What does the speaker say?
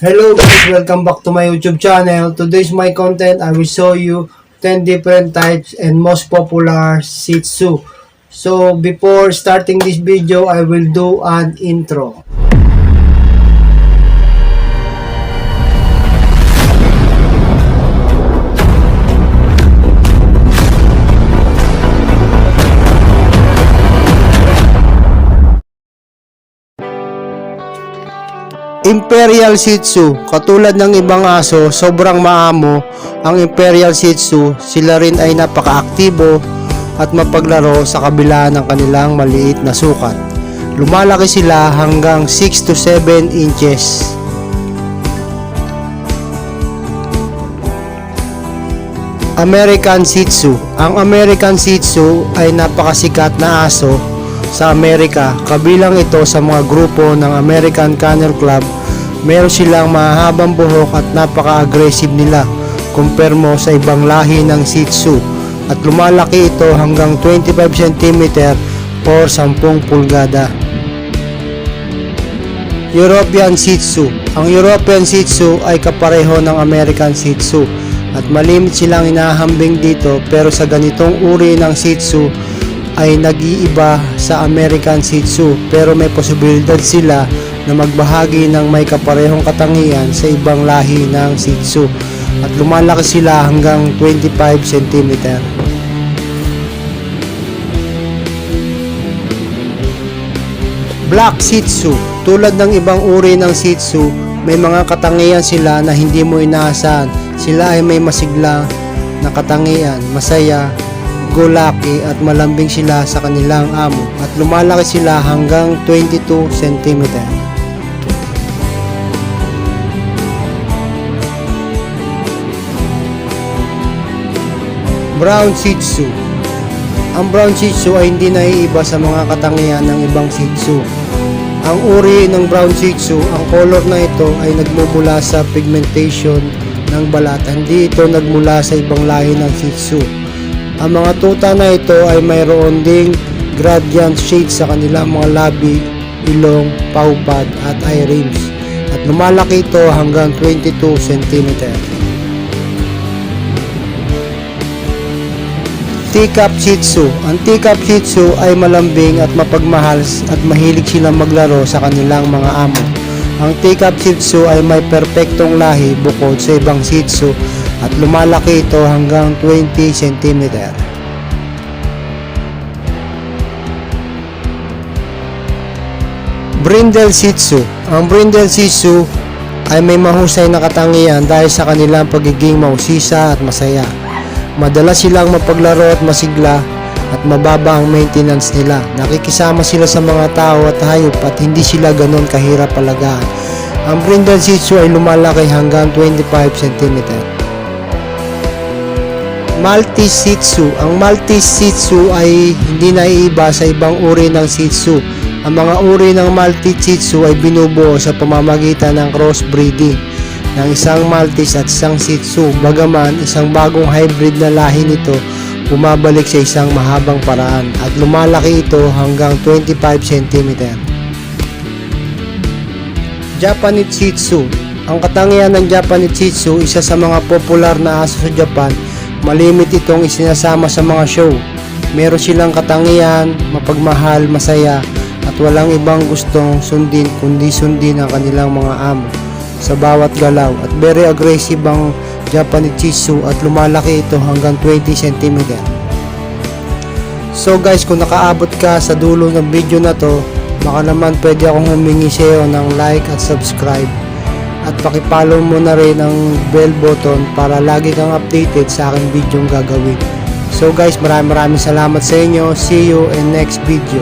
Hello guys, welcome back to my YouTube channel. Today's my content, I will show you 10 different types and most popular Shih Tzu. So before starting this video, I will do an intro. Imperial Shih Tzu, katulad ng ibang aso, sobrang maamo ang Imperial Shih Tzu. Sila rin ay napaka-aktibo at mapaglaro sa kabila ng kanilang maliit na sukat. Lumalaki sila hanggang 6 to 7 inches. American Shih Tzu. Ang American Shih Tzu ay napakasikat na aso sa Amerika, kabilang ito sa mga grupo ng American Kennel Club. Meron silang mahabang buhok at napaka-aggressive nila compare mo sa ibang lahi ng Shih Tzu, at lumalaki ito hanggang 25 cm or 10 pulgada. European Shih Tzu. Ang European Shih Tzu ay kapareho ng American Shih Tzu at malimit silang inahambing dito, pero sa ganitong uri ng Shih Tzu ay nag-iiba sa American Shih Tzu, pero may posibilidad sila na magbahagi ng may kaparehong katangian sa ibang lahi ng Shih Tzu at lumalaki sila hanggang 25 cm. Black Shih Tzu. Tulad ng ibang uri ng Shih Tzu, may mga katangian sila na hindi mo inaasahan. Sila ay may masigla na katangian, masaya, go-lucky at malambing sila sa kanilang amo, at lumalaki sila hanggang 22 cm. Brown Shih Tzu. Ang Brown Shih Tzu ay hindi naiiba sa mga katangian ng ibang Shih Tzu. Ang uri ng Brown Shih Tzu, ang color na ito ay nagmumula sa pigmentation ng balat, hindi ito nagmula sa ibang lahi ng Shih Tzu. Ang mga tuta na ito ay mayroon ding gradient shade sa kanilang mga labi, ilong, pawpad at eye rims, at lumalaki ito hanggang 22 cm. Teacup Shih Tzu. Ang Teacup Shih Tzu ay malambing at mapagmahal at mahilig silang maglaro sa kanilang mga amo. Ang Teacup Shih Tzu ay may perpektong lahi bukod sa ibang Shih Tzu at lumalaki ito hanggang 20 cm. Brindle Shih Tzu. Ang Brindle Shih Tzu ay may mahusay na katangian dahil sa kanilang pagiging mahusisa at masaya. Madalas silang mapaglaro at masigla at mababa ang maintenance nila. Nakikisama sila sa mga tao at hayop at hindi sila ganon kahirap alagaan. Ang Brindle Shih Tzu ay lumalaki hanggang 25 cm. Maltese Shih Tzu. Ang Maltese Shih Tzu ay hindi naiiba sa ibang uri ng Shih Tzu. Ang mga uri ng Maltese Shih Tzu ay binubuo sa pamamagitan ng crossbreeding ng isang Maltese at isang Shih Tzu, bagaman isang bagong hybrid na lahi nito bumabalik sa isang mahabang paraan at lumalaki ito hanggang 25 cm. Japanese Shih Tzu. Ang katangian ng Japanese Shih Tzu, isa sa mga popular na aso sa Japan. Malimit itong isinasama sa mga show. Meron silang katangian, mapagmahal, masaya at walang ibang gustong sundin kundi sundin ang kanilang mga amo sa bawat galaw, at very aggressive ang Japanese Shih Tzu at lumalaki ito hanggang 20 cm. So guys, kung nakaabot ka sa dulo ng video na to, baka naman pwede akong humingi sa iyo ng like at subscribe, at pakipollow mo na rin ang bell button para lagi kang updated sa aking video gagawin. So guys, maraming salamat sa inyo. See you in next video.